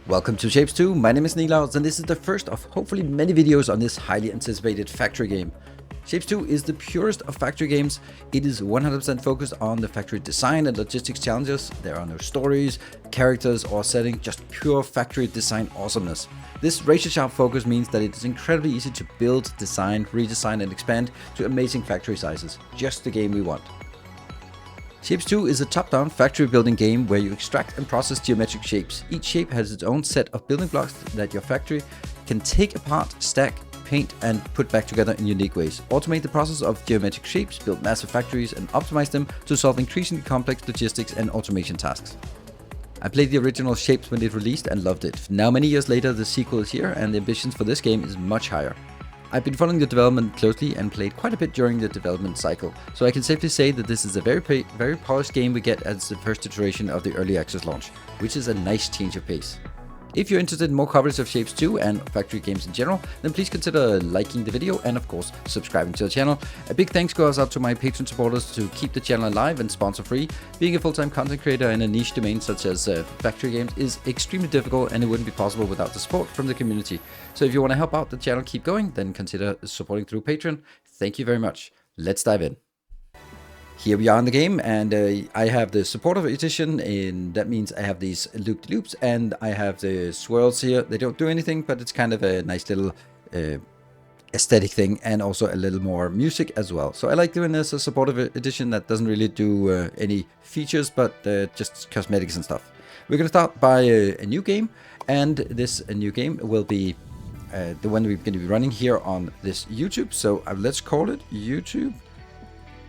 Welcome to Shapez 2, my name is Nilaus and this is the first of hopefully many videos on this highly anticipated factory game. Shapez 2 is the purest of factory games. It is 100% focused on the factory design and logistics challenges. There are no stories, characters or setting, just pure factory design awesomeness. This razor-sharp focus means that it is incredibly easy to build, design, redesign and expand to amazing factory sizes. Just the game we want. Shapez 2 is a top-down factory building game where you extract and process geometric shapes. Each shape has its own set of building blocks that your factory can take apart, stack, paint and put back together in unique ways. Automate the process of geometric shapes, build massive factories and optimize them to solve increasingly complex logistics and automation tasks. I played the original Shapez when it released and loved it. Now many years later the sequel is here and the ambitions for this game is much higher. I've been following the development closely and played quite a bit during the development cycle, so I can safely say that this is a very polished game we get as the first iteration of the early access launch, which is a nice change of pace. If you're interested in more coverage of Shapez 2 and factory games in general, then please consider liking the video and of course subscribing to the channel. A big thanks goes out to my Patreon supporters to keep the channel alive and sponsor free. Being a full-time content creator in a niche domain such as factory games is extremely difficult and it wouldn't be possible without the support from the community. So if you want to help out the channel keep going, then consider supporting through Patreon. Thank you very much. Let's dive in. Here we are in the game and I have the supporter edition, and that means I have these loop-de-loops and I have the swirls here. They don't do anything, but it's kind of a nice little aesthetic thing and also a little more music as well. So I like doing this as a supporter edition that doesn't really do any features, but just cosmetics and stuff. We're going to start by a new game, and this new game will be the one we're going to be running here on this YouTube. So let's call it YouTube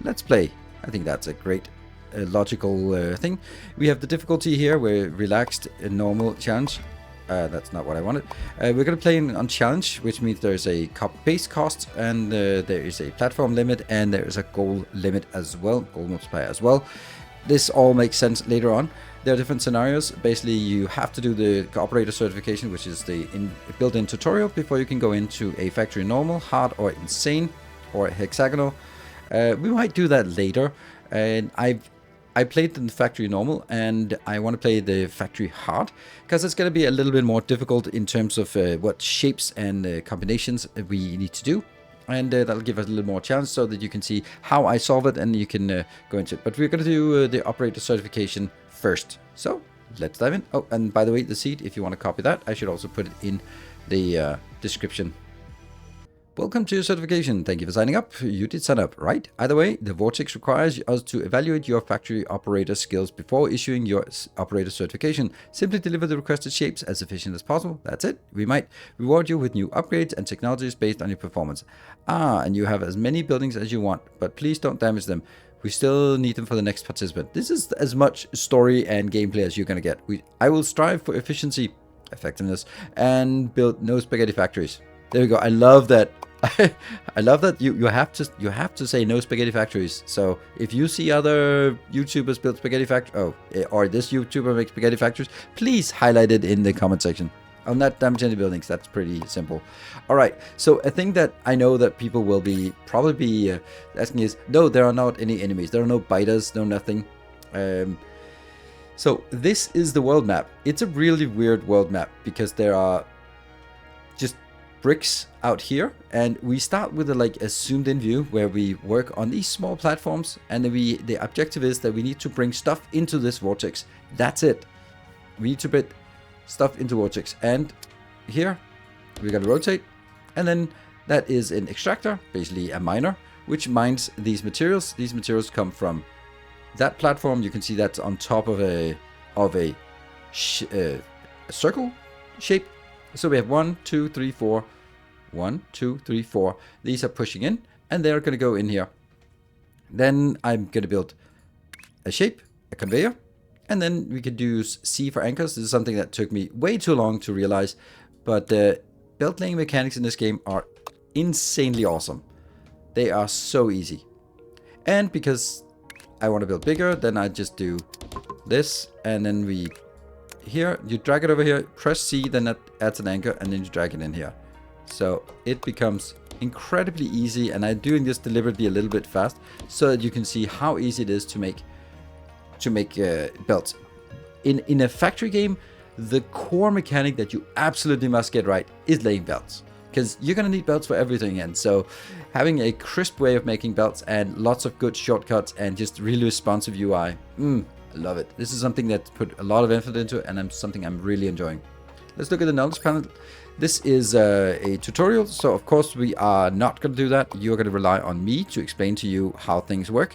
Let's Play. I think that's a great logical thing. We have the difficulty here, we're relaxed, normal, challenge. That's not what I wanted. We're going to play on challenge, which means there's a copy-paste cost, and there is a platform limit, and there is a goal limit as well, goal multiplier as well. This all makes sense later on. There are different scenarios. Basically, you have to do the operator certification, which is the built-in tutorial, before you can go into a factory normal, hard or insane, or hexagonal. We might do that later, and I played in the factory normal and I want to play the factory hard because it's going to be a little bit more difficult in terms of what shapes and combinations we need to do, and that'll give us a little more chance so that you can see how I solve it and you can go into it. But we're going to do the operator certification first, so let's dive in. Oh, and by the way, the seed, if you want to copy that, I should also put it in the description. Welcome to your certification. Thank you for signing up. You did sign up, right? Either way, the Vortex requires us to evaluate your factory operator skills before issuing your operator certification. Simply deliver the requested shapes as efficient as possible. That's it. We might reward you with new upgrades and technologies based on your performance. And you have as many buildings as you want, but please don't damage them. We still need them for the next participant. This is as much story and gameplay as you're going to get. I will strive for efficiency, effectiveness, and build no spaghetti factories. There we go. I love that. I love that you have to say no spaghetti factories. So if you see other YouTubers build spaghetti factories, or this YouTuber makes spaghetti factories, please highlight it in the comment section. I'll not damage any buildings. That's pretty simple. All right. So a thing that I know that people will probably be asking is, no, there are not any enemies. There are no biters. No nothing. So this is the world map. It's a really weird world map because there are just bricks out here, and we start with a zoomed in view where we work on these small platforms, and then the objective is that we need to bring stuff into this vortex. That's it. We need to put stuff into vortex, and here we gotta rotate, and then that is an extractor, basically a miner, which mines these materials. These materials come from that platform. You can see that's on top of a circle shape. So we have 1, 2, 3, 4. 1, 2, 3, 4. These are pushing in, and they're going to go in here. Then I'm going to build a shape, a conveyor, and then we could use C for anchors. This is something that took me way too long to realize, but the belt laying mechanics in this game are insanely awesome. They are so easy. And because I want to build bigger, then I just do this, and then here, you drag it over here, press C, then that adds an anchor, and then you drag it in here. So it becomes incredibly easy, and I'm doing this deliberately a little bit fast so that you can see how easy it is to make belts. In a factory game, the core mechanic that you absolutely must get right is laying belts, because you're going to need belts for everything. And so having a crisp way of making belts and lots of good shortcuts and just really responsive UI, I love it. This is something that put a lot of effort into it, and something I'm really enjoying. Let's look at the knowledge panel. This is a tutorial, so of course we are not going to do that. You're going to rely on me to explain to you how things work.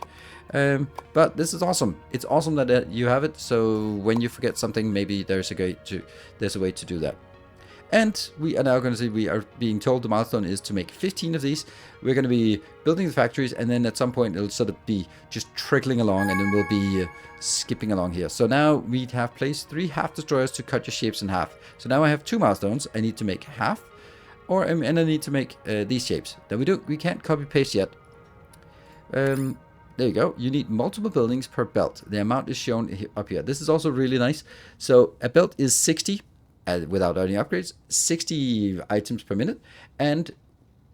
But this is awesome. It's awesome that you have it, so when you forget something, maybe there's a way to do that. And we are now going to see, we are being told the milestone is to make 15 of these. We're going to be building the factories, and then at some point it'll sort of be just trickling along, and then we'll be skipping along here. So now we have placed 3 half destroyers to cut your shapes in half. So now I have 2 milestones. I need to make half, and I need to make these shapes. Now we can't copy paste yet. There you go. You need multiple buildings per belt. The amount is shown up here. This is also really nice. So a belt is 60 without any upgrades, 60 items per minute. And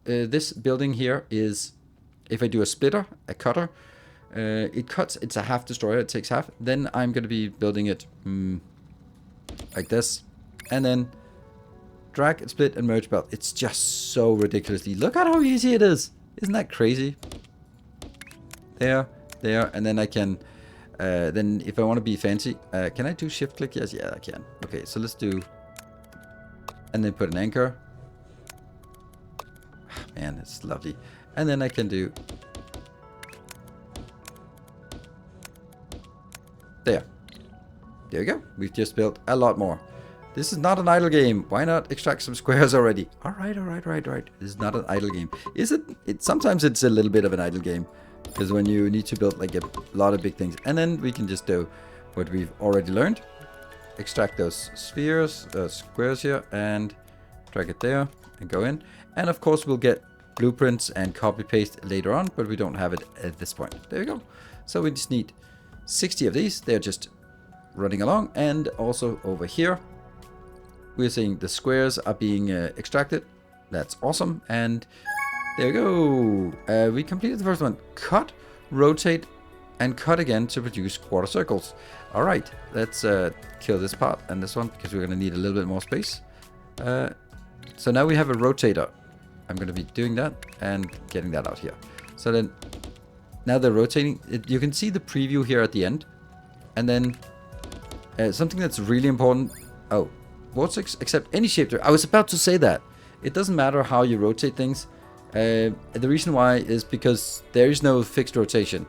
this building here is, if I do a splitter, a cutter, it cuts. It's a half destroyer. It takes half. Then I'm going to be building it like this. And then drag and split and merge belt. It's just so ridiculously. Look at how easy it is. Isn't that crazy? There, and then I can, then if I want to be fancy, can I do shift click? Yes, yeah, I can. Okay, so let's do, and then put an anchor. Man, it's lovely. And then I can do, there you go. We've just built a lot more. This is not an idle game. Why not extract some squares already? All right. This is not an idle game. Is it? Sometimes it's a little bit of an idle game. Because when you need to build like a lot of big things. And then we can just do what we've already learned. Extract those spheres, squares here, and drag it there and go in. And of course we'll get blueprints and copy paste later on, but we don't have it at this point. There you go. So we just need 60 of these. They're just running along. And also over here, we're seeing the squares are being extracted. That's awesome. And there we go. We completed the first one. Cut, rotate, and cut again to produce quarter circles. All right, let's kill this part and this one because we're going to need a little bit more space. So now we have a rotator. I'm going to be doing that and getting that out here. So then, now they're rotating. You can see the preview here at the end. And then something that's really important. Oh, what's accept any shape? I was about to say that. It doesn't matter how you rotate things. The reason why is because there is no fixed rotation,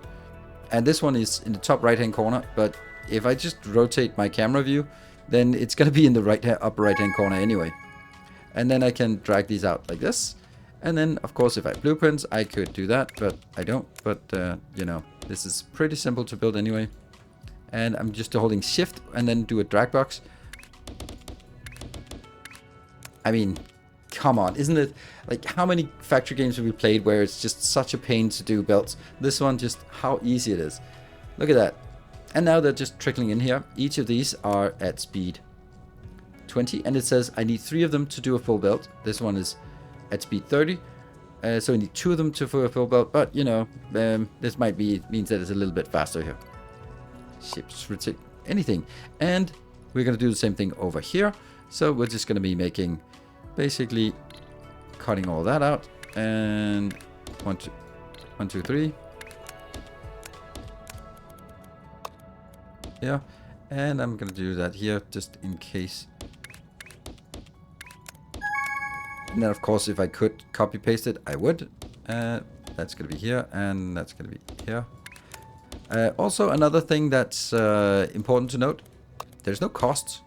and this one is in the top right hand corner, but if I just rotate my camera view, then it's going to be in the upper right hand corner anyway. And then I can drag these out like this, and then of course if I have blueprints I could do that, but I don't. But you know, this is pretty simple to build anyway, and I'm just holding shift and then do a drag box. I mean, come on, isn't it? Like, how many factory games have we played where it's just such a pain to do belts? This one, just how easy it is. Look at that. And now they're just trickling in here. Each of these are at speed 20, and it says I need 3 of them to do a full belt. This one is at speed 30, so I need 2 of them to do a full belt. But you know, this means that it's a little bit faster here. Ships, rotate, anything. And we're going to do the same thing over here. So we're just going to be making, basically cutting all that out, and 1 2 3, yeah, and I'm gonna do that here just in case. And then of course if I could copy paste it I would. That's gonna be here, and that's gonna be here. Also another thing that's important to note, there's no costs.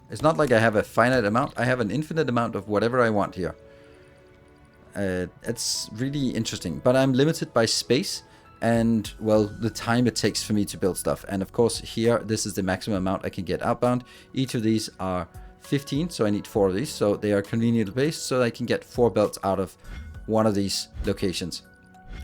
It's not like I have a finite amount. I have an infinite amount of whatever I want here. It's really interesting. But I'm limited by space and, well, the time it takes for me to build stuff. And of course here, this is the maximum amount I can get outbound. Each of these are 15, so I need 4 of these. So they are conveniently placed, so I can get 4 belts out of one of these locations.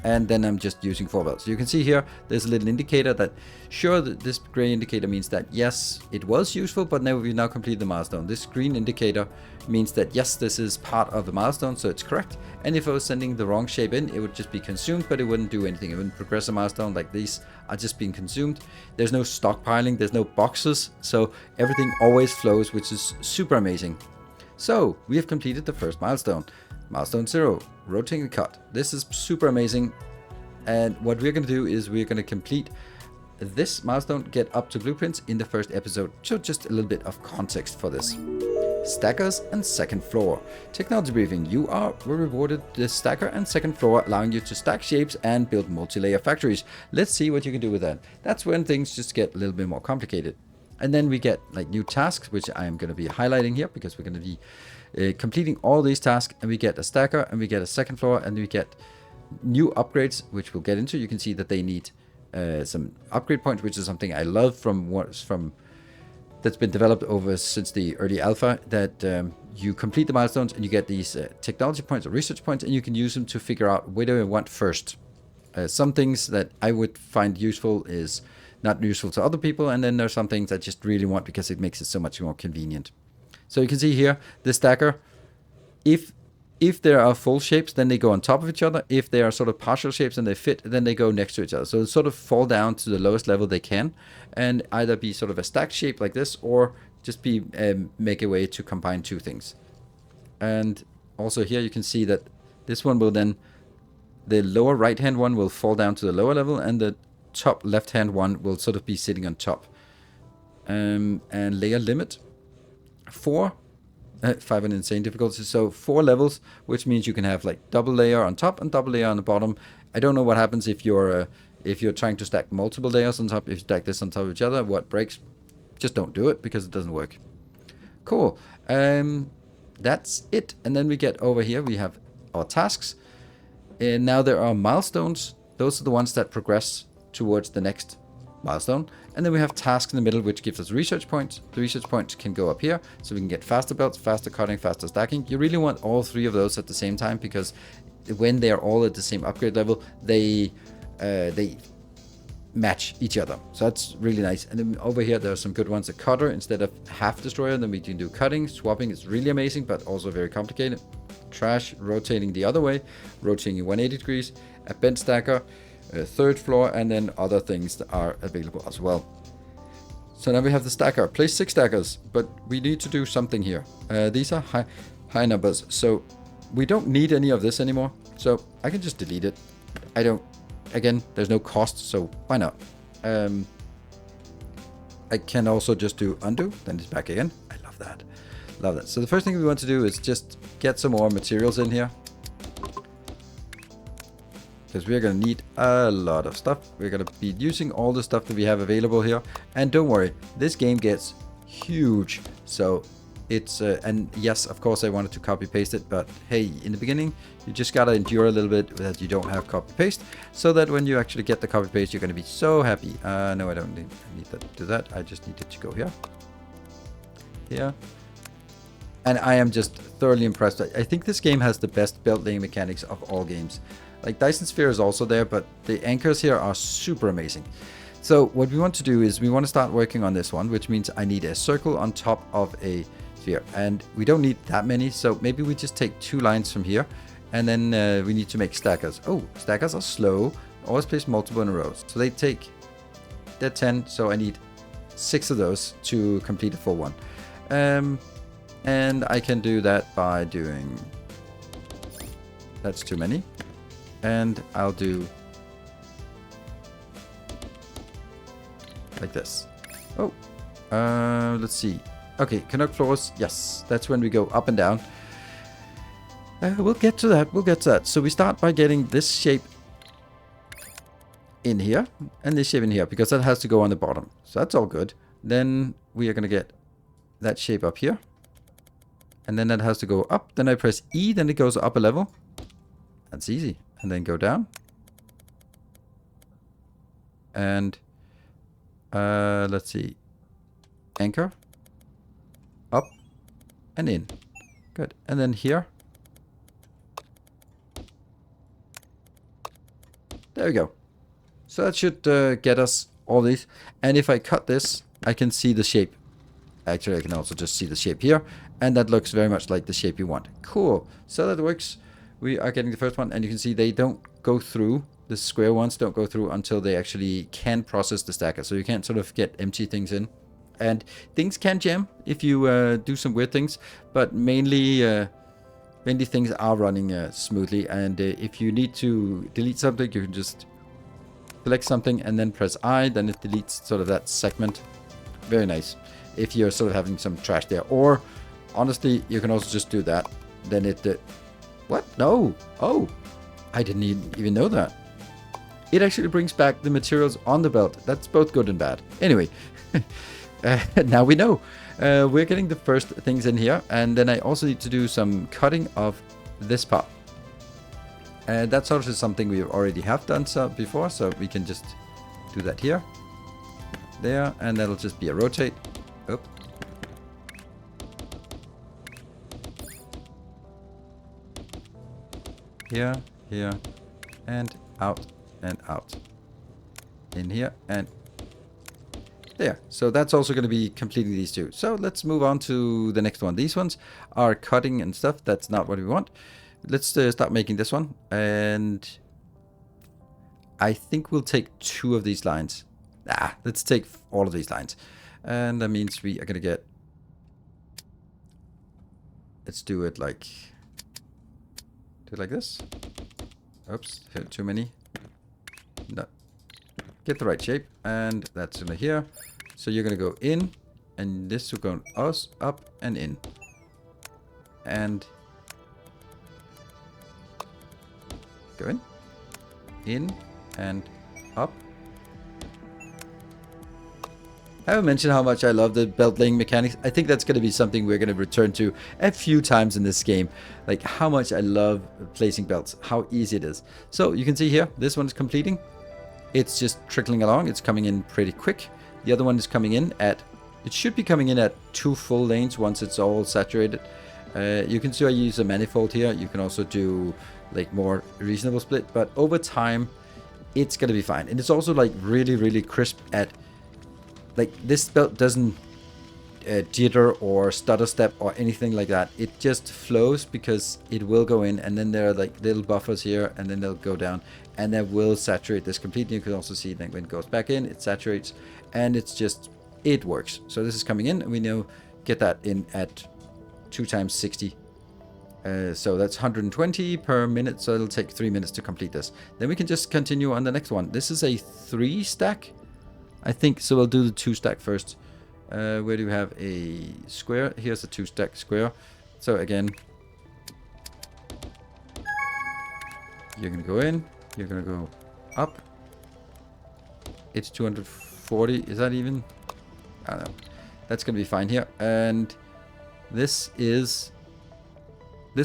and then I'm just using 4 belts. So you can see here, there's a little indicator that, sure, this gray indicator means that yes, it was useful, but now we've now completed the milestone. This green indicator means that yes, this is part of the milestone, so it's correct. And if I was sending the wrong shape in, it would just be consumed, but it wouldn't do anything. It wouldn't progress a milestone. Like these are just being consumed. There's no stockpiling, there's no boxes, so everything always flows, which is super amazing. So we have completed the first milestone. Milestone 0, rotating a cut. This is super amazing. And what we're going to do is we're going to complete this milestone, get up to blueprints in the first episode. So just a little bit of context for this. Stackers and second floor. Technology briefing. You were rewarded the stacker and second floor, allowing you to stack shapes and build multi-layer factories. Let's see what you can do with that. That's when things just get a little bit more complicated. And then we get like new tasks, which I am going to be highlighting here because we're going to be completing all these tasks, and we get a stacker and we get a second floor, and we get new upgrades, which we'll get into. You can see that they need some upgrade points, which is something I love from that's been developed over since the early alpha, that you complete the milestones and you get these technology points or research points, and you can use them to figure out what do I want first. Some things that I would find useful is not useful to other people, and then there's some things I just really want because it makes it so much more convenient. So you can see here, the stacker, if there are full shapes, then they go on top of each other. If they are sort of partial shapes and they fit, then they go next to each other. So they sort of fall down to the lowest level they can, and either be sort of a stacked shape like this, or just be make a way to combine two things. And also here you can see that this one will then, the lower right hand one will fall down to the lower level, and the top left hand one will sort of be sitting on top. And layer limit 4, 5 and insane difficulty, so 4 levels, which means you can have like double layer on top and double layer on the bottom. I don't know what happens if you're trying to stack multiple layers on top. If you stack this on top of each other, what breaks? Just don't do it because it doesn't work. Cool. That's it. And then we get over here, we have our tasks, and now there are milestones. Those are the ones that progress towards the next milestone. And then we have tasks in the middle, which gives us research points. The research points can go up here, so we can get faster belts, faster cutting, faster stacking. You really want all 3 of those at the same time, because when they're all at the same upgrade level, they match each other. So that's really nice. And then over here, there are some good ones. A cutter instead of half destroyer, then we can do cutting. Swapping is really amazing, but also very complicated. Trash, rotating the other way, rotating 180 degrees. A bent stacker, third floor, and then other things that are available as well. So now we have the stacker. Place 6 stackers, but we need to do something here. These are high numbers, so we don't need any of this anymore. So I can just delete it. Again, there's no cost, so why not? I can also just do undo, then it's back again. I love that. Love that. So the first thing we want to do is just get some more materials in here, because we're going to need a lot of stuff. We're going to be using all the stuff that we have available here. And don't worry, this game gets huge. So it's, and yes, of course I wanted to copy paste it, but hey, in the beginning, you just got to endure a little bit that you don't have copy paste, so that when you actually get the copy paste, you're going to be so happy. No, I don't need to do that. I just need it to go here. Here. And I am just thoroughly impressed. I think this game has the best belt laying mechanics of all games. Like Dyson Sphere is also there, but the anchors here are super amazing. So what we want to do is we want to start working on this one, which means I need a circle on top of a sphere. And we don't need that many, so maybe we just take 2 lines from here, and then we need to make stackers. Oh, stackers are slow. Always place multiple in a row. So they're 10, so I need 6 of those to complete a full one. And I can do that by doing... That's too many. And I'll do like this. Oh, let's see. Okay, Canuck floors. Yes, that's when we go up and down. We'll get to that. We'll get to that. So we start by getting this shape in here and this shape in here, because that has to go on the bottom. So that's all good. Then we are going to get that shape up here. And then that has to go up. Then I press E, then it goes up a level. That's easy. And then go down. And let's see. Anchor. Up and in. Good. And then here. There we go. So that should get us all these. And if I cut this, I can see the shape. Actually, I can also just see the shape here. And that looks very much like the shape you want. Cool. So that works. We are getting the first one. And you can see they don't go through. The square ones don't go through until they actually can process the stacker. So you can't sort of get empty things in. And things can jam if you do some weird things. But mainly things are running smoothly. And if you need to delete something, you can just select something and then press I. Then it deletes sort of that segment. Very nice. If you're sort of having some trash there. Or, honestly, you can also just do that. Then it... what? No. Oh. I didn't even know that. It actually brings back the materials on the belt. That's both good and bad. Anyway. Now we know. We're getting the first things in here. And then I also need to do some cutting of this part. And that's also something we already have done before. So we can just do that here. There. And that'll just be a rotate. Oop. Here, here, and out, and out. In here, and there. So that's also going to be completing these two. So let's move on to the next one. These ones are cutting and stuff. That's not what we want. Let's start making this one. And I think we'll take 2 of these lines. Let's take all of these lines. And that means we are going to get... let's do it like... do it like this. Oops, hit too many. No. Get the right shape. And that's in here. So you're going to go in. And this will go up and in. And... go in. In and up. I haven't mentioned how much I love the belt laying mechanics. I think that's going to be something we're going to return to a few times in this game. Like how much I love placing belts, how easy it is. So you can see here, this one is completing. It's just trickling along. It's coming in pretty quick. The other one is coming in at, it should be coming in at 2 full lanes once it's all saturated. You can see I use a manifold here. You can also do like more reasonable split, but over time, it's going to be fine. And it's also like really, really crisp at, like this belt doesn't jitter or stutter step or anything like that. It just flows because it will go in, and then there are like little buffers here, and then they'll go down, and that will saturate this completely. You can also see that when it goes back in, it saturates, and it's just, it works. So this is coming in, and we now get that in at 2 times 60. So that's 120 per minute, so it'll take 3 minutes to complete this. Then we can just continue on the next one. This is a 3 stack, I think, so we'll do the 2 stack first. Where do we have a square? Here's a 2 stack square. So again, you're gonna go in, you're gonna go up. It's 240, is that even? I don't know. That's gonna be fine here. And this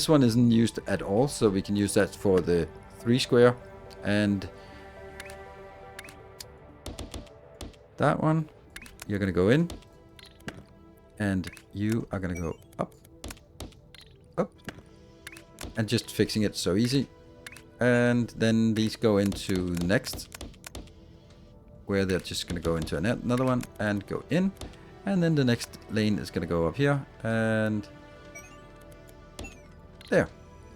one isn't used at all, so we can use that for the 3 square. And that one, you're gonna go in, and you are gonna go up, up, and just fixing it so easy. And then these go into next, where they're just gonna go into another one and go in, and then the next lane is gonna go up here, and there.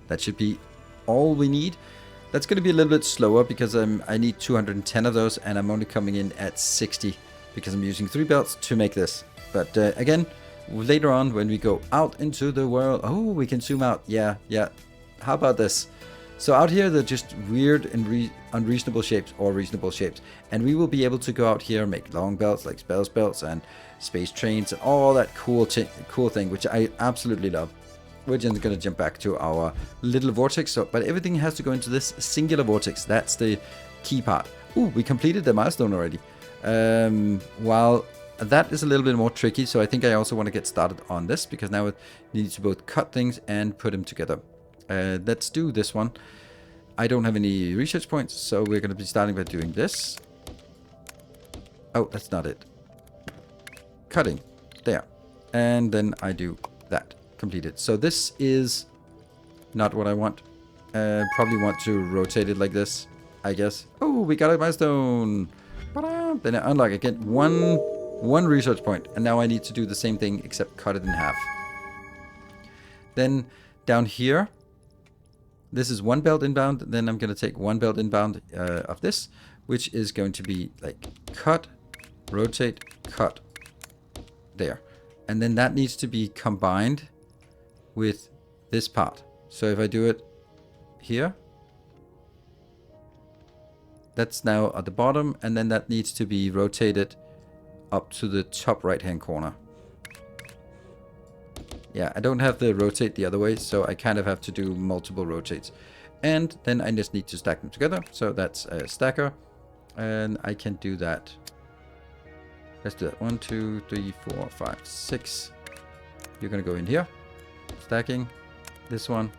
That should be all we need. That's going to be a little bit slower because I need 210 of those, and I'm only coming in at 60 because I'm using 3 belts to make this. But again, later on when we go out into the world, oh, we can zoom out. Yeah. How about this? So out here, they're just weird and unreasonable shapes or reasonable shapes. And we will be able to go out here, make long belts like spells belts and space trains and all that cool thing, which I absolutely love. We're just going to jump back to our little vortex. But everything has to go into this singular vortex. That's the key part. Ooh, we completed the milestone already. While that is a little bit more tricky. So I think I also want to get started on this, because now it needs to both cut things and put them together. Let's do this one. I don't have any research points, so we're going to be starting by doing this. Oh, that's not it. Cutting. There. And then I do that. Completed. So this is not what I want. Probably want to rotate it like this. I guess. Oh, we got a milestone. Then I unlock. I get one research point. And now I need to do the same thing except cut it in half. Then down here, this is one belt inbound. Then I'm going to take one belt inbound of this, which is going to be like cut, rotate, cut. There. And then that needs to be combined with this part. So if I do it here, that's now at the bottom, and then that needs to be rotated up to the top right hand corner. Yeah, I don't have the rotate the other way, so I kind of have to do multiple rotates. And then I just need to stack them together. So that's a stacker, and I can do that. Let's do that. 1, 2, 3, 4, 5, 6. You're gonna go in here, stacking this one,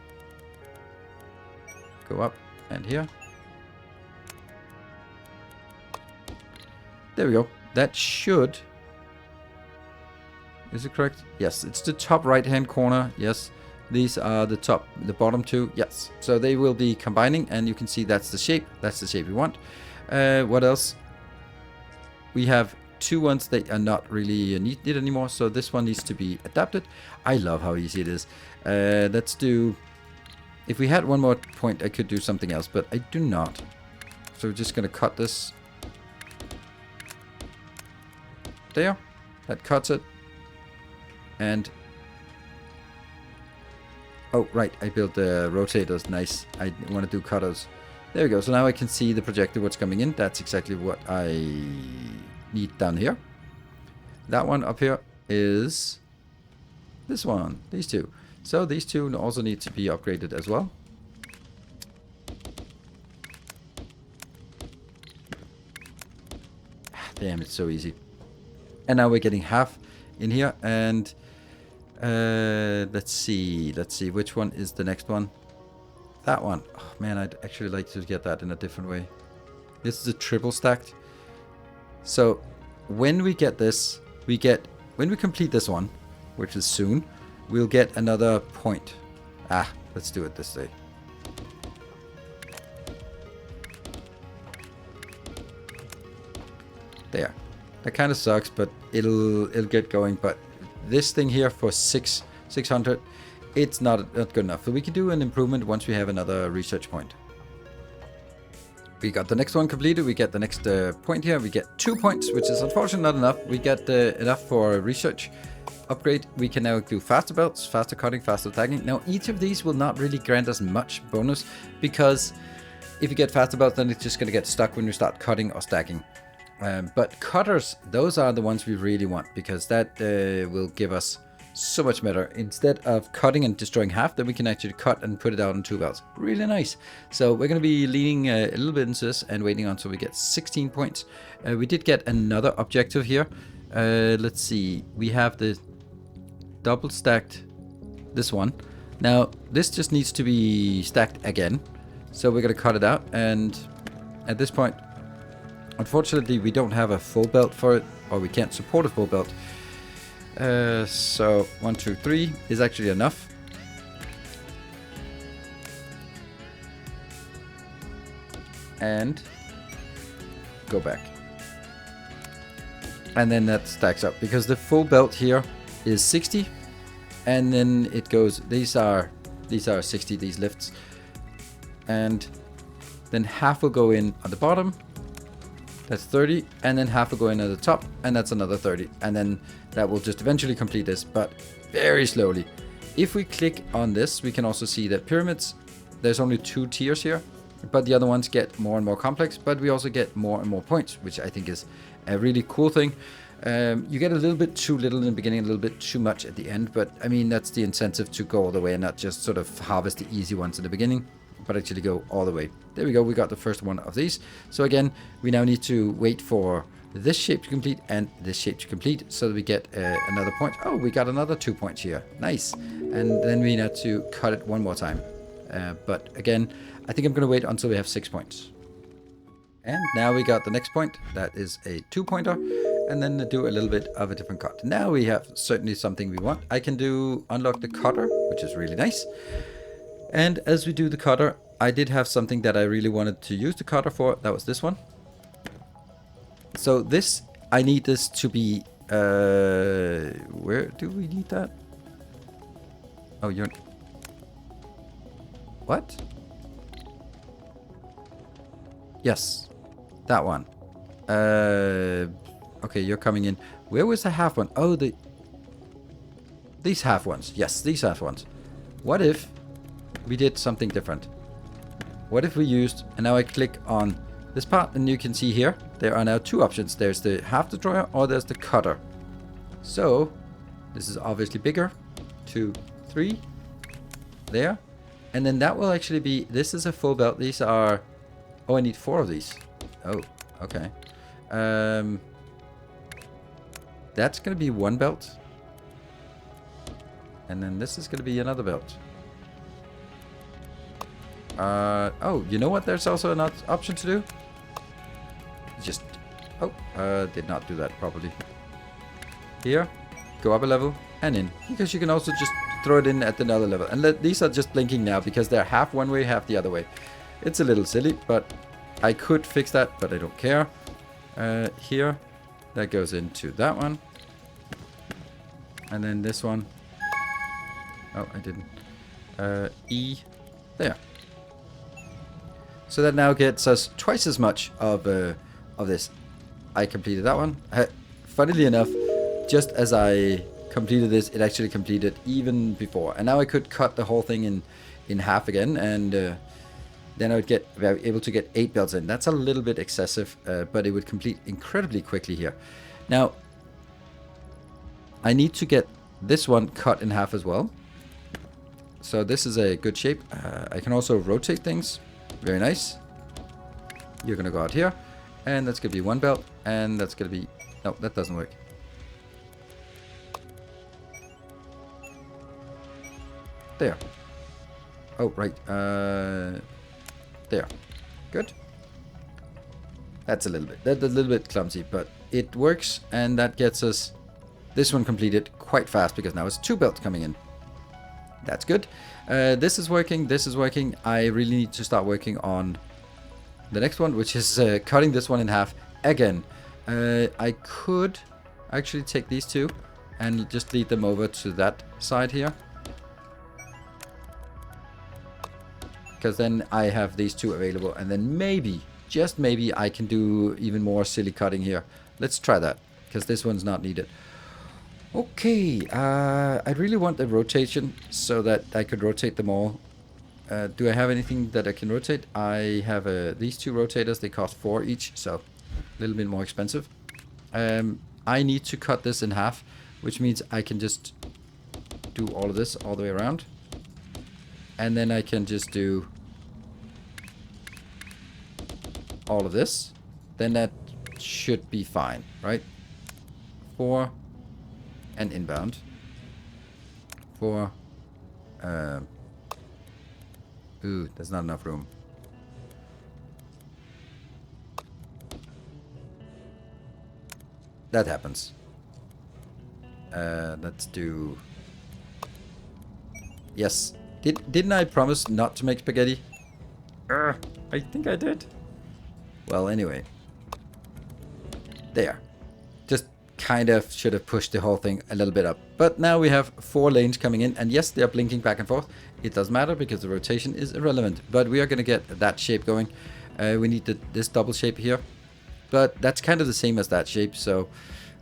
go up and here. There we go. That should... Is it correct? Yes, it's the top right hand corner. Yes, these are the bottom two. Yes, so they will be combining, and you can see that's the shape. That's the shape we want. What else? We have two ones that are not really needed anymore, so this one needs to be adapted. I love how easy it is. Let's do... If we had one more point, I could do something else, but I do not. So we're just going to cut this. There. That cuts it. And... Oh, right. I built the rotators. Nice. I want to do cutters. There we go. So now I can see the projector, what's coming in. That's exactly what I need down here. That one up here is this one. These two. So these two also need to be upgraded as well. Damn, it's so easy. And now we're getting half in here. And let's see which one is the next one. That one. Oh man, I'd actually like to get that in a different way. This is a triple stacked. So when we get this, when we complete this one, which is soon, we'll get another point. Let's do it this way. There. That kind of sucks, but it'll get going. But this thing here for 600, it's not good enough. So we can do an improvement once we have another research point. We got the next one completed. We get the next point here. We get 2 points, which is unfortunately not enough. We get enough for research upgrade. We can now do faster belts, faster cutting, faster stacking. Now, each of these will not really grant us much bonus, because if you get faster belts, then it's just going to get stuck when you start cutting or stacking. But cutters, those are the ones we really want, because that will give us so much better. Instead of cutting and destroying half, then we can actually cut and put it out on 2 belts. Really nice. So we're going to be leaning a little bit into this and waiting until we get 16 points. We did get another objective here. Let's see. We have the double stacked, this one. Now, this just needs to be stacked again. So we're going to cut it out. And at this point, unfortunately, we don't have a full belt for it, or we can't support a full belt. So 1, 2, 3 is actually enough. And go back. And then that stacks up, because the full belt here is 60, and then it goes, these are 60, these lifts, and then half will go in at the bottom. That's 30, and then half will go in at the top, and that's another 30. And then that will just eventually complete this, but very slowly. If we click on this, we can also see that pyramids, there's only 2 tiers here, but the other ones get more and more complex, but we also get more and more points, which I think is a really cool thing. You get a little bit too little in the beginning, a little bit too much at the end, but I mean, that's the incentive to go all the way and not just sort of harvest the easy ones in the beginning, but actually go all the way. There we go, we got the first one of these. So again, we now need to wait for this shape to complete and this shape to complete, so that we get another point. Oh, we got another 2 points here. Nice. And then we need to cut it one more time. But again, I think I'm going to wait until we have 6 points. And now we got the next point. That is a 2-pointer. And then do a little bit of a different cut. Now we have certainly something we want. I can unlock the cutter, which is really nice. And as we do the cutter, I did have something that I really wanted to use the cutter for. That was this one. So this, I need this to be, where do we need that? Oh, you're, what? Yes, that one. Okay, you're coming in. Where was the half one? Oh, these half ones. Yes, these half ones. What if we did something different? What if we used, and now I click on this part, and you can see here, there are now two options. There's the half destroyer or there's the cutter. So, this is obviously bigger. 2, 3. There. And then that will actually be, this is a full belt. These are, oh, I need 4 of these. Oh, okay. That's going to be 1 belt. And then this is going to be another belt. Oh, you know what? There's also an option to do. Just, oh, did not do that properly. Here, go up a level and in. Because you can also just throw it in at another level. And these are just blinking now because they're half one way, half the other way. It's a little silly, but I could fix that, but I don't care. Here, that goes into that one. And then this one. Oh, I didn't. E, there. So that now gets us twice as much of this. I completed that one. Funnily enough, just as I completed this, it actually completed even before. And now I could cut the whole thing in half again, and then I would be able to get 8 belts in. That's a little bit excessive, but it would complete incredibly quickly here. Now, I need to get this one cut in half as well. So this is a good shape. I can also rotate things. Very nice. You're going to go out here. And that's going to be 1 belt. And that's going to be... No, that doesn't work. There. Oh, right. There. Good. That's a little bit clumsy, but it works. And that gets us this one completed quite fast because now it's 2 belts coming in. That's good. This is working. This is working. I really need to start working on the next one, which is cutting this one in half again. I could actually take these two and just lead them over to that side here. Because then I have these two available. And then maybe, just maybe, I can do even more silly cutting here. Let's try that. Because this one's not needed. Okay, I really want the rotation so that I could rotate them all. Do I have anything that I can rotate? I have these 2 rotators. They cost 4 each, so a little bit more expensive. I need to cut this in half, which means I can just do all of this all the way around. And then I can just do all of this. Then that should be fine, right? 4... and inbound for ooh, there's not enough room. That happens. Let's do, yes. Didn't I promise not to make spaghetti? I think I did. Well, anyway, there. Kind of should have pushed the whole thing a little bit up. But now we have 4 lanes coming in. And yes, they are blinking back and forth. It doesn't matter because the rotation is irrelevant. But we are going to get that shape going. We need this double shape here. But that's kind of the same as that shape. So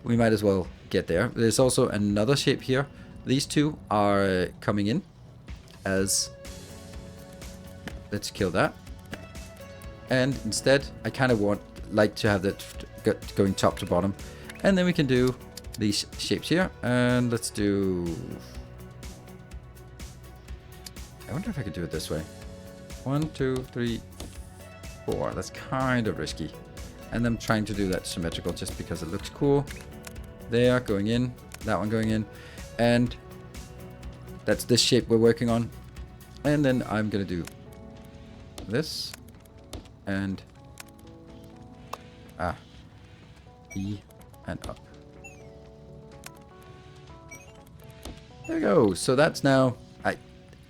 we might as well get there. There's also another shape here. These two are coming in as... Let's kill that. And instead, I kind of like to have that going top to bottom. And then we can do these shapes here. And let's do... I wonder if I could do it this way. 1, 2, 3, 4. That's kind of risky. And I'm trying to do that symmetrical just because it looks cool. There, going in. That one going in. And that's this shape we're working on. And then I'm going to do this. And... E and up. There we go. So that's now...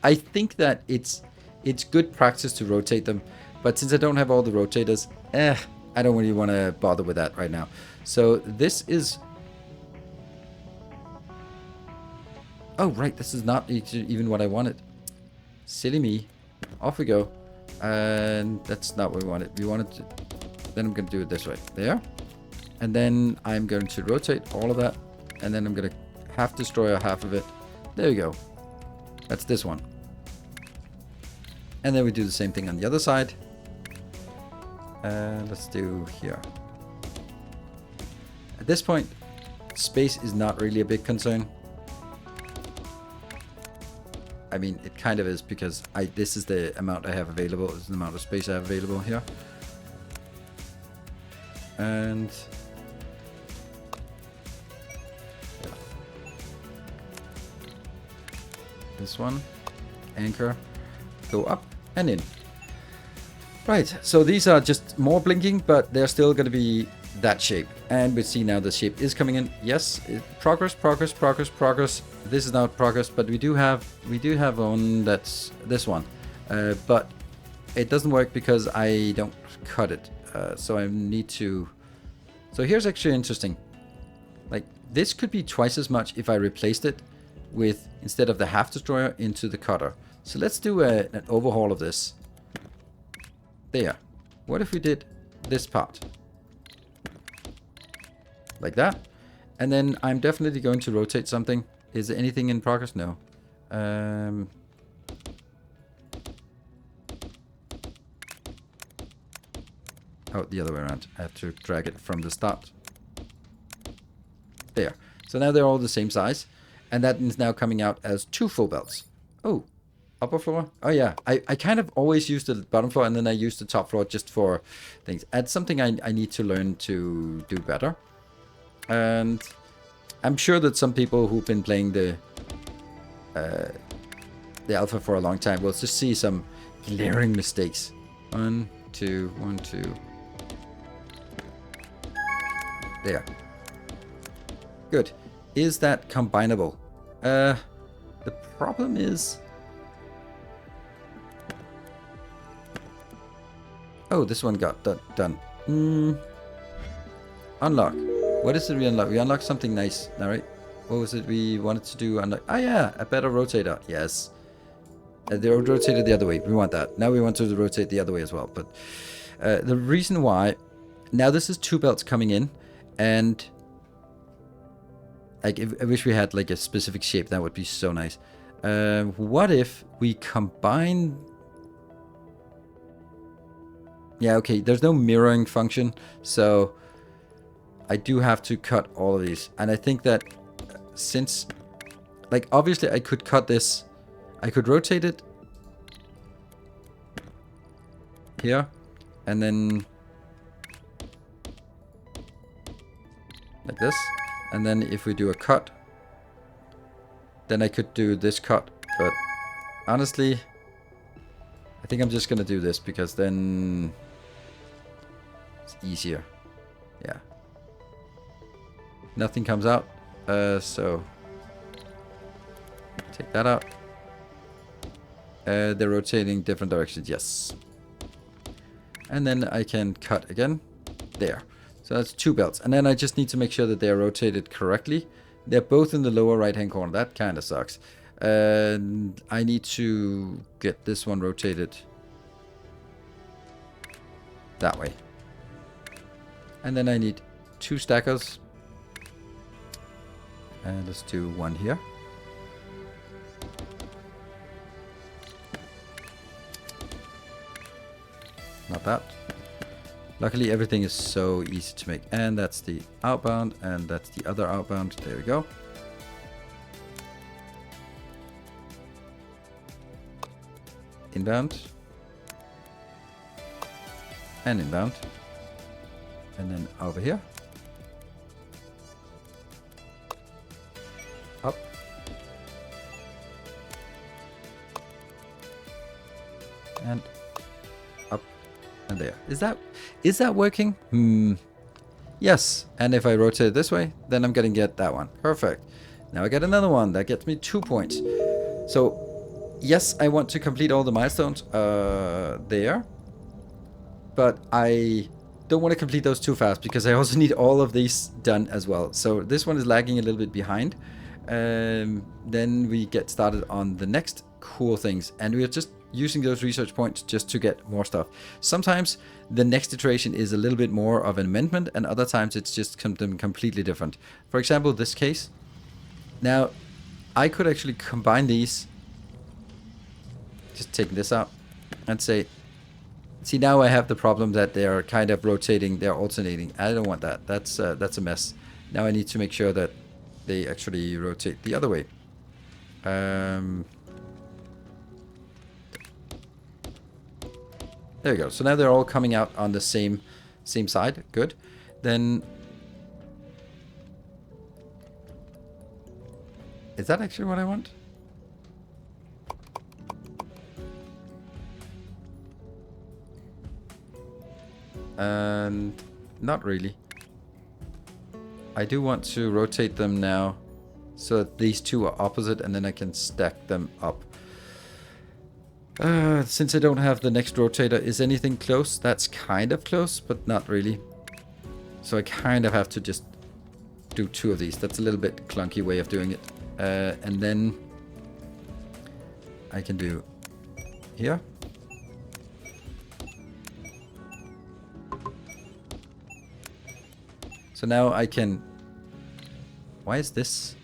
I think that it's It's good practice to rotate them, but since I don't have all the rotators, I don't really want to bother with that right now. So this is... Oh, right, this is not even what I wanted. Silly me. Off we go. And that's not what we wanted. We wanted to... Then I'm going to do it this way. There. And then I'm going to rotate all of that. And then I'm going to half destroy half of it. There we go. That's this one. And then we do the same thing on the other side. Let's do here. At this point, space is not really a big concern. I mean, it kind of is, because this is the amount I have available. This is the amount of space I have available here. And yeah. This one, anchor, go up and in. Right, so these are just more blinking, but they're still going to be that shape. And we see now the shape is coming in. Yes, progress. This is not progress, but we do have one that's this one, but it doesn't work because I don't cut it. So I need to. So here's actually interesting. Like, this could be twice as much if I replaced it with, instead of the half destroyer, into the cutter. So let's do an overhaul of this. There. What if we did this part? Like that. And then I'm definitely going to rotate something. Is there anything in progress? No. Oh, the other way around. I have to drag it from the start. There. So now they're all the same size. And that is now coming out as 2 full belts. Oh. Upper floor? Oh yeah, I kind of always use the bottom floor and then I use the top floor just for things. That's something I need to learn to do better. And I'm sure that some people who've been playing the alpha for a long time will just see some glaring mistakes. 1, 2, 1, 2. There. Good. Is that combinable? The problem is... Oh, this one got done. Unlock. What is it we unlock? We unlocked something nice. All right. What was it we wanted to do? Unlock. Oh, yeah. A better rotator. Yes. They rotated the other way. We want that. Now we want to rotate the other way as well. But the reason why... Now this is 2 belts coming in. And... Like, I wish we had like a specific shape. That would be so nice. What if we combine... Yeah, okay, there's no mirroring function, so I do have to cut all of these. And I think that since, like, obviously I could cut this, I could rotate it here, and then like this. And then if we do a cut, then I could do this cut. But honestly, I think I'm just going to do this because then it's easier. Yeah. Nothing comes out. So take that out. They're rotating different directions. Yes. And then I can cut again. There. So that's 2 belts. And then I just need to make sure that they're rotated correctly. They're both in the lower right hand corner. That kind of sucks. And I need to get this one rotated that way. And then I need 2 stackers. And let's do 1 here. Not that. Luckily everything is so easy to make. And that's the outbound, and that's the other outbound. There we go. Inbound. And inbound. And then over here. Up. And up. And there. Is that working? Yes. And if I rotate it this way, then I'm gonna get that one. Perfect. Now I get another one. That gets me 2 points. So yes, I want to complete all the milestones there, but I don't want to complete those too fast because I also need all of these done as well. So this one is lagging a little bit behind. Then we get started on the next cool things, and we are just using those research points just to get more stuff. Sometimes the next iteration is a little bit more of an amendment, and other times it's just something completely different. For example, this case. Now, I could actually combine these, just take this out, and say, see, now I have the problem that they are kind of rotating, they're alternating. I don't want that. That's a mess. Now I need to make sure that they actually rotate the other way. There we go. So now they're all coming out on the same side. Good. Then, is that actually what I want? And not really. I do want to rotate them now so that these two are opposite, and then I can stack them up. Since I don't have the next rotator, is anything close? That's kind of close, but not really. So I kind of have to just do two of these. That's a little bit clunky way of doing it. And then I can do here. So now I can... Why is this?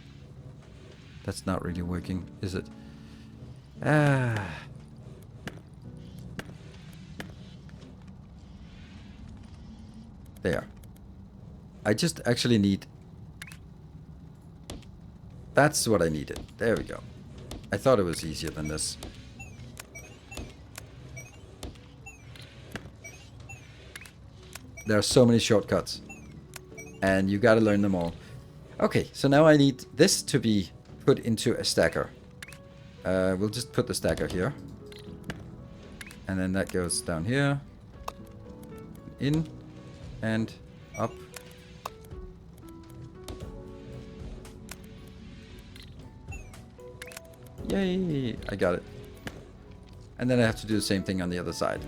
That's not really working, is it? There. I just actually need... That's what I needed. There we go. I thought it was easier than this. There are so many shortcuts. And you gotta learn them all. Okay, so now I need this to be put into a stacker. We'll just put the stacker here. And then that goes down here. In. And up. Yay! I got it. And then I have to do the same thing on the other side.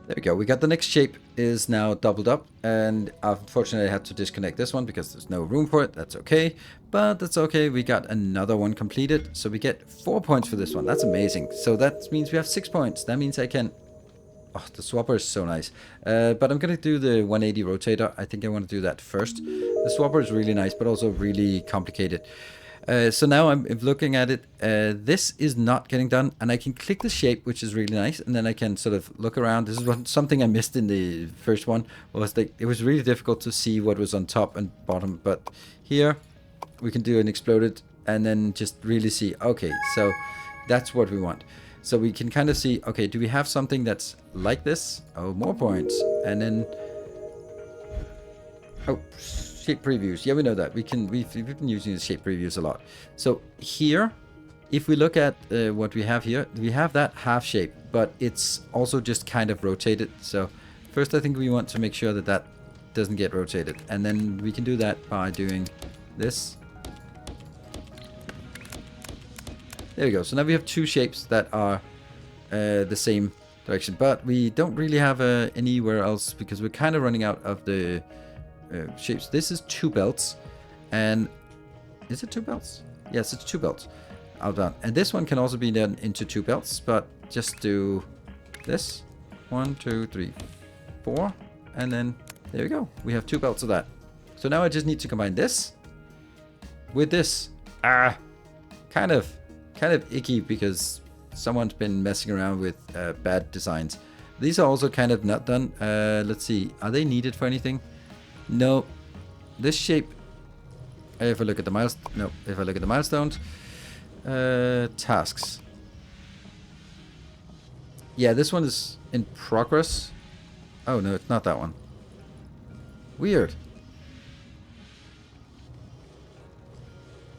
There we go. We got the next shape is now doubled up, and unfortunately I had to disconnect this one because there's no room for it. That's okay, but that's okay. We got another one completed, so we get 4 points for this one. That's amazing. So that means we have 6 points. That means I can... Oh, the swapper is so nice. But I'm going to do the 180 rotator. I think I want to do that first. The swapper is really nice, but also really complicated. So now I'm looking at it. This is not getting done, and I can click the shape, which is really nice, and then I can sort of look around. This is something I missed in the first one. Was that it was really difficult to see what was on top and bottom, but here we can do an exploded and then just really see. Okay, so that's what we want. So we can kind of see, okay, do we have something that's like this? Oh, more points. And then, oh, shape previews. Yeah, we know that. We've been using the shape previews a lot. So here, if we look at what we have here, we have that half shape, but it's also just kind of rotated. So first I think we want to make sure that that doesn't get rotated. And then we can do that by doing this. There we go. So now we have two shapes that are the same direction, but we don't really have anywhere else because we're kind of running out of the shapes. This is 2 belts, and is it 2 belts? Yes, it's 2 belts. All done. And this one can also be done into 2 belts, but just do this. 1, 2, 3, 4, and then there we go. We have 2 belts of that. So now I just need to combine this with this. Kind of icky because someone's been messing around with bad designs. These are also kind of not done. Let's see, are they needed for anything? No. This shape, if I look at the milestones, tasks. Yeah, this one is in progress. Oh no, it's not that one. Weird.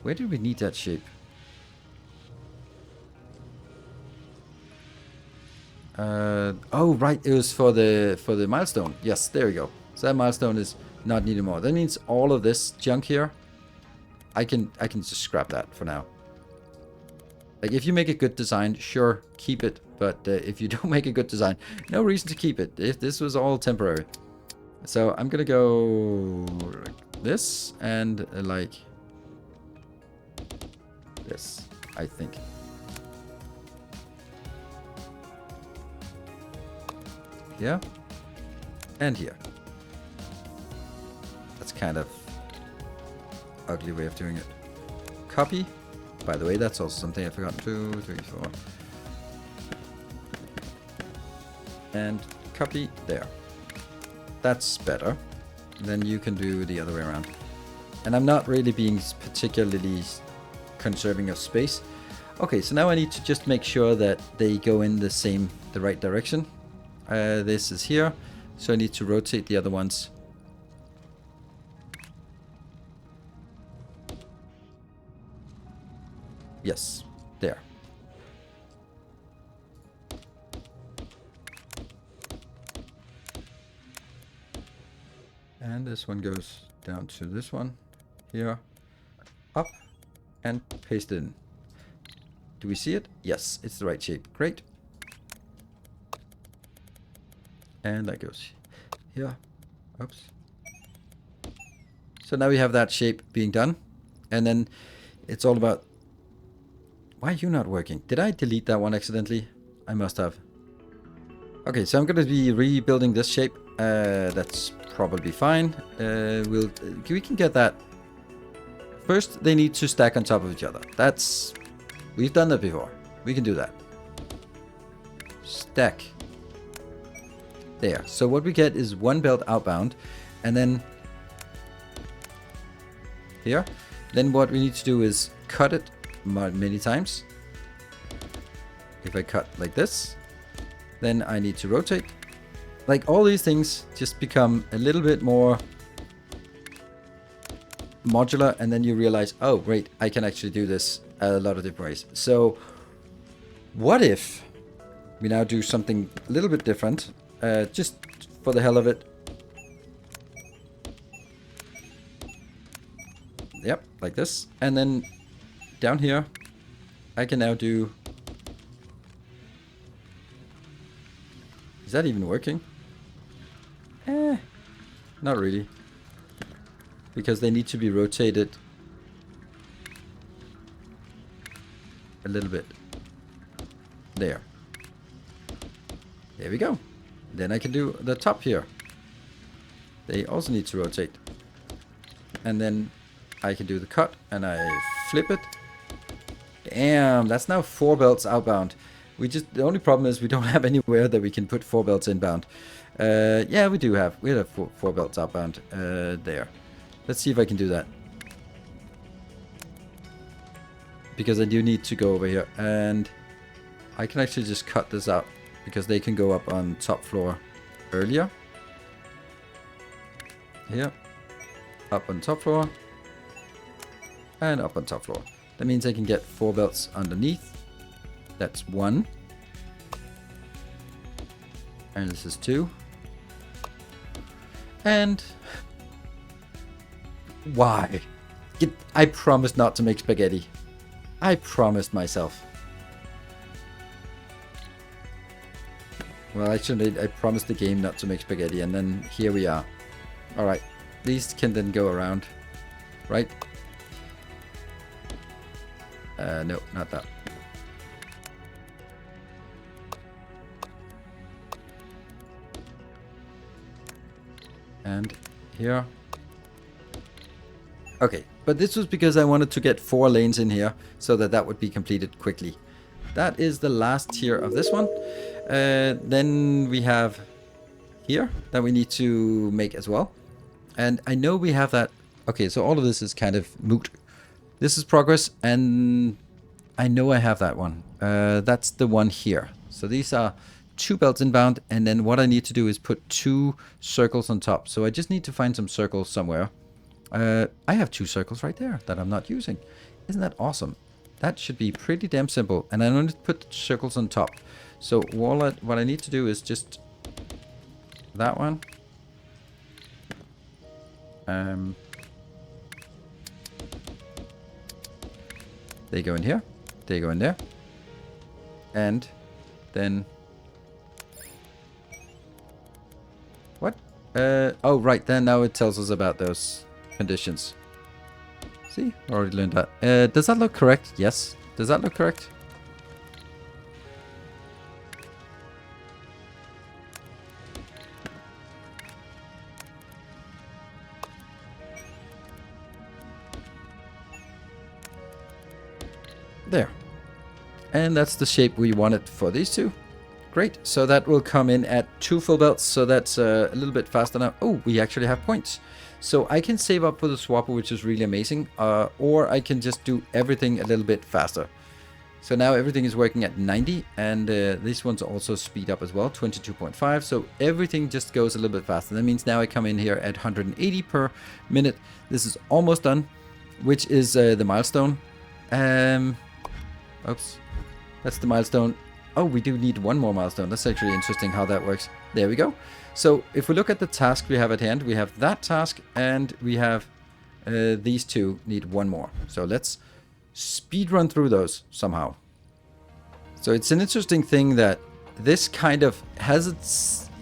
Where did we need that shape? Oh right, it was for the milestone. Yes, there we go. So that milestone is not needed more. That means all of this junk here, I can just scrap that for now. Like, if you make a good design, sure, keep it. But if you don't make a good design, no reason to keep it. If this was all temporary. So I'm gonna go like this and like this, I think. Here and here. That's kind of ugly way of doing it. Copy. By the way, that's also something I forgot. 2, 3, 4. And copy there. That's better. Then you can do the other way around. And I'm not really being particularly conserving of space. Okay, so now I need to just make sure that they go in the right direction. This is here, so I need to rotate the other ones. Yes, there. And this one goes down to this one here, up, and paste it in. Do we see it? Yes, it's the right shape. Great. And that goes here. Oops. So now we have that shape being done. And then it's all about... Why are you not working? Did I delete that one accidentally? I must have. Okay, so I'm going to be rebuilding this shape. That's probably fine. We can get that. First, they need to stack on top of each other. We've done that before. We can do that. Stack. There. So what we get is one belt outbound, and then here. Then what we need to do is cut it many times. If I cut like this, then I need to rotate. Like, all these things just become a little bit more modular, and then you realize, oh great, I can actually do this a lot of different ways. So what if we now do something a little bit different, just for the hell of it. Yep, like this. And then down here, I can now do... Is that even working? Not really. Because they need to be rotated a little bit. There. There we go. Then I can do the top here. They also need to rotate. And then I can do the cut and I flip it. Damn, that's now 4 belts outbound. The only problem is we don't have anywhere that we can put 4 belts inbound. Yeah, we do have. We have 4 belts outbound there. Let's see if I can do that. Because I do need to go over here. And I can actually just cut this out. Because they can go up on top floor earlier. Here. Up on top floor. And up on top floor. That means I can get 4 belts underneath. That's 1. And this is 2. And... Why? I promised not to make spaghetti. I promised myself. Well, actually, I promised the game not to make spaghetti, and then here we are. Alright, these can then go around, right? No, not that. And here. Okay, but this was because I wanted to get 4 lanes in here, so that would be completed quickly. That is the last tier of this one. Then we have here that we need to make as well. And I know we have that. Okay, so all of this is kind of moot. This is progress, and I know I have that one. That's the one here. So these are 2 belts inbound, and then what I need to do is put 2 circles on top. So I just need to find some circles somewhere. I have 2 circles right there that I'm not using. Isn't that awesome? That should be pretty damn simple. And I don't need to put circles on top. So what I need to do is just that one. They go in here. They go in there. And then... What? Oh, right. Then now it tells us about those conditions. See? Already learned that. Does that look correct? Yes. Does that look correct? There. And that's the shape we wanted for these two. Great. So that will come in at 2 full belts. So that's a little bit faster now. Oh, we actually have points. So I can save up for the swapper, which is really amazing. Or I can just do everything a little bit faster. So now everything is working at 90. And these ones also speed up as well, 22.5. So everything just goes a little bit faster. That means now I come in here at 180 per minute. This is almost done, which is the milestone. Oops. That's the milestone. Oh, we do need one more milestone. That's actually interesting how that works. There we go. So if we look at the task we have at hand, we have that task and we have these two need one more. So let's speed run through those somehow. So it's an interesting thing that this kind of has it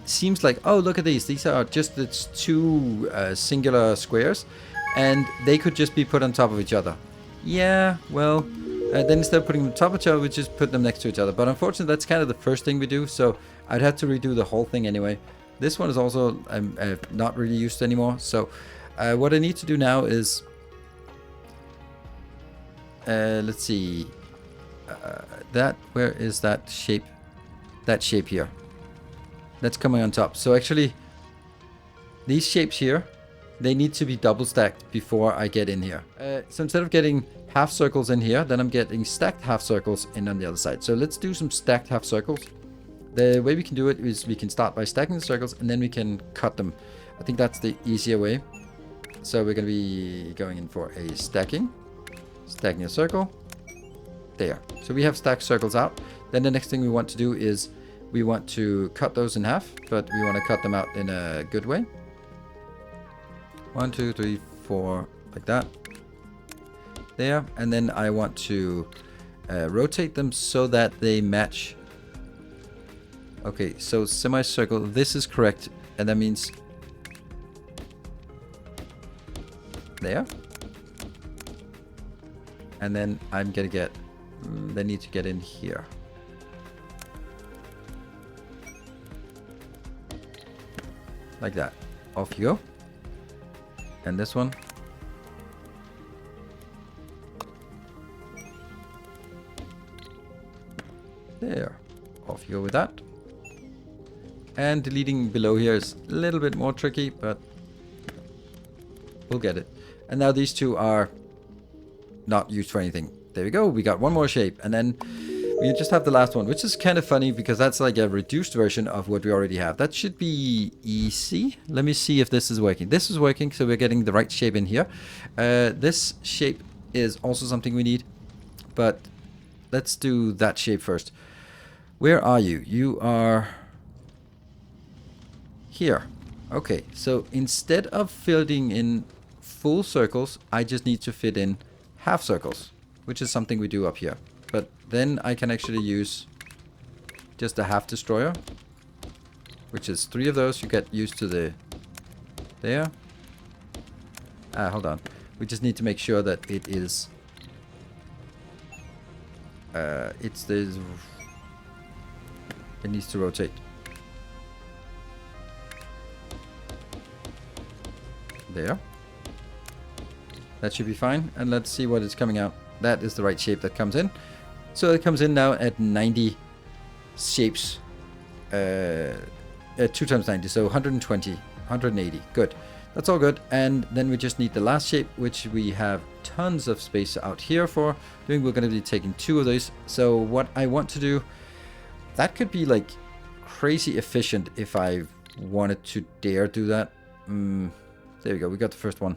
seems like, oh, look at these. These are just its two singular squares and they could just be put on top of each other. Yeah, well... then instead of putting them on top of each other, we just put them next to each other. But unfortunately, that's kind of the first thing we do. So I'd have to redo the whole thing anyway. This one is also not really used anymore. So what I need to do now is... let's see. Where is that shape? That shape here. That's coming on top. So actually, these shapes here, they need to be double stacked before I get in here. So instead of getting half circles in here, then I'm getting stacked half circles in on the other side. So let's do some stacked half circles. The way we can do it is we can start by stacking the circles and then we can cut them. I think that's the easier way. So we're going to be going in for a stacking a circle. There. So we have stacked circles out. Then the next thing we want to do is we want to cut those in half, but we want to cut them out in a good way. 1, 2, 3, 4, like that. There, and then I want to rotate them so that they match. Okay, so semicircle, this is correct, and that means there. And then I'm gonna get, they need to get in here. Like that. Off you go. And this one. There. Off you go with that. And deleting below here is a little bit more tricky, but we'll get it. And now these two are not used for anything. There we go. We got one more shape. And then we just have the last one, which is kind of funny because that's like a reduced version of what we already have. That should be easy. Let me see if this is working. This is working, so we're getting the right shape in here. This shape is also something we need, but let's do that shape first. Where are you? You are here. Okay, so instead of filling in full circles, I just need to fit in half circles, which is something we do up here. But then I can actually use just a half destroyer, which is 3 of those. You get used to the there. Hold on. We just need to make sure that it is it's this. It needs to rotate. There. That should be fine. And let's see what is coming out. That is the right shape that comes in. So it comes in now at 90 shapes. 2 times 90. So 120. 180. Good. That's all good. And then we just need the last shape, which we have tons of space out here for doing. We're going to be taking 2 of these. So what I want to do, that could be like crazy efficient if I wanted to dare do that. There we go. We got the first one.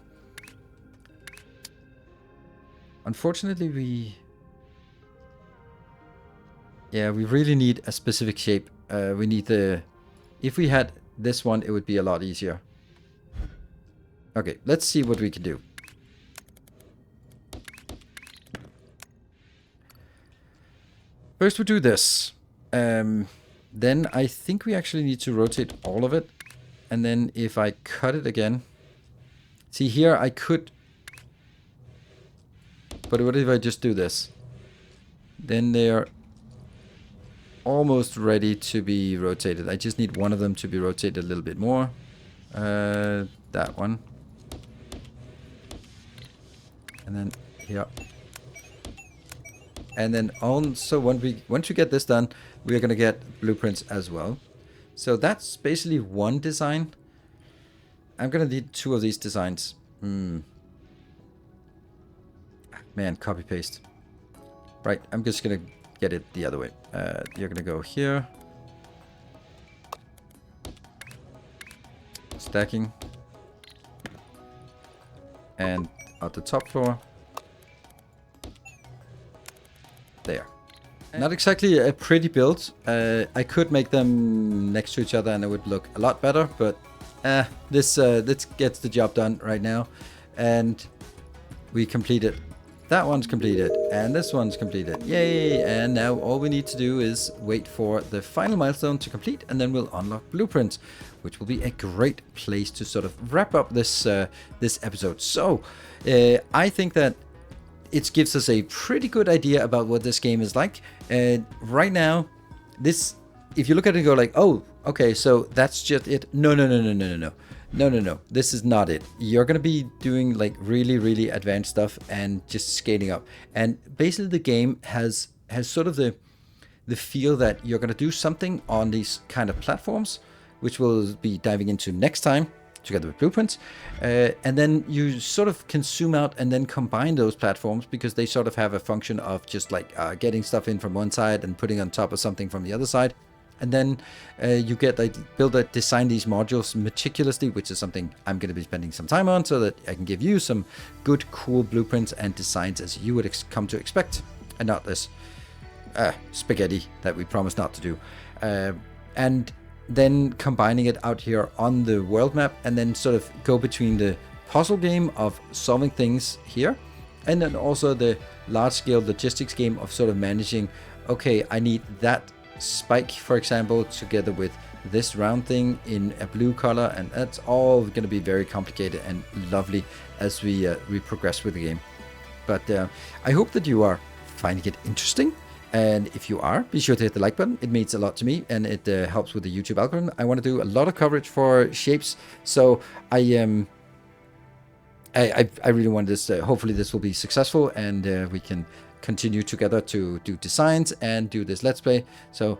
Unfortunately, we really need a specific shape. We need the... If we had this one, it would be a lot easier. Okay, let's see what we can do. First we do this. Then I think we actually need to rotate all of it. And then if I cut it again... See, here I could... But what if I just do this? Then they're almost ready to be rotated. I just need one of them to be rotated a little bit more. That one. And then here. And then also once we get this done, we are going to get blueprints as well. So that's basically one design. I'm going to need two of these designs. Man, copy paste. Right, I'm just going to get it the other way. You're going to go here. Stacking. And at the top floor. There. Not exactly a pretty build. I could make them next to each other and it would look a lot better, but this gets the job done right now. And we completed. That one's completed, and this one's completed. Yay! And now all we need to do is wait for the final milestone to complete, and then we'll unlock blueprints, which will be a great place to sort of wrap up this this episode. So, I think that it gives us a pretty good idea about what this game is like. Right now, this, if you look at it and go like, oh, okay, so that's just it. No. No. This is not it. You're going to be doing like really, really advanced stuff and just scaling up. And basically the game has sort of the feel that you're going to do something on these kind of platforms, which we'll be diving into next time together with blueprints. And then you sort of can zoom out and then combine those platforms because they sort of have a function of just like getting stuff in from one side and putting on top of something from the other side. And then you get like design these modules meticulously, which is something I'm going to be spending some time on so that I can give you some good, cool blueprints and designs as you would come to expect, and not this spaghetti that we promised not to do. And then combining it out here on the world map, and then sort of go between the puzzle game of solving things here, and then also the large-scale logistics game of sort of managing, okay, I need that spike, for example, together with this round thing in a blue color, and that's all going to be very complicated and lovely as we progress with the game. But I hope that you are finding it interesting, and if you are, be sure to hit the like button. It means a lot to me, and it helps with the YouTube algorithm. I want to do a lot of coverage for Shapez, so I really want this. Hopefully this will be successful, and we can continue together to do designs and do this let's play. So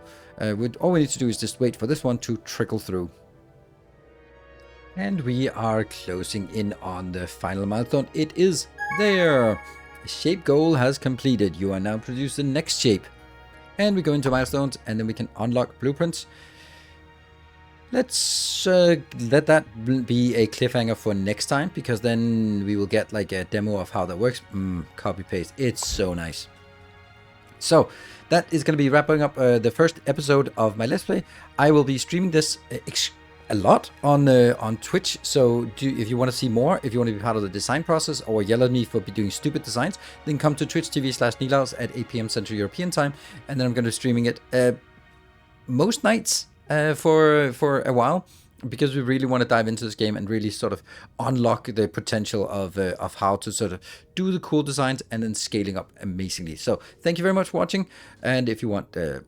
all we need to do is just wait for this one to trickle through. And we are closing in on the final milestone. It is there. Shape goal has completed. You are now produced the next shape. And we go into milestones, and then we can unlock blueprints. Let's let that be a cliffhanger for next time, because then we will get like a demo of how that works. Copy paste. It's so nice. So that is going to be wrapping up the first episode of my Let's Play. I will be streaming this a lot on Twitch. So if you want to see more, if you want to be part of the design process or yell at me for doing stupid designs, then come to twitch.tv/Nilaus at 8 p.m. Central European time, and then I'm going to be streaming it most nights. For a while, because we really want to dive into this game and really sort of unlock the potential of how to sort of do the cool designs and then scaling up amazingly. So thank you very much for watching, and if you want to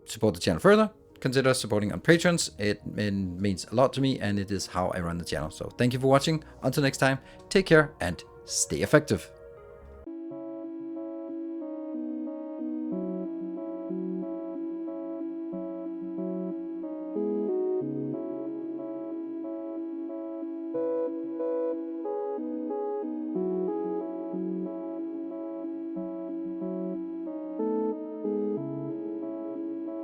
support the channel further, consider supporting on Patreons. It means a lot to me, and it is how I run the channel. So thank you for watching. Until next time, take care and stay effective.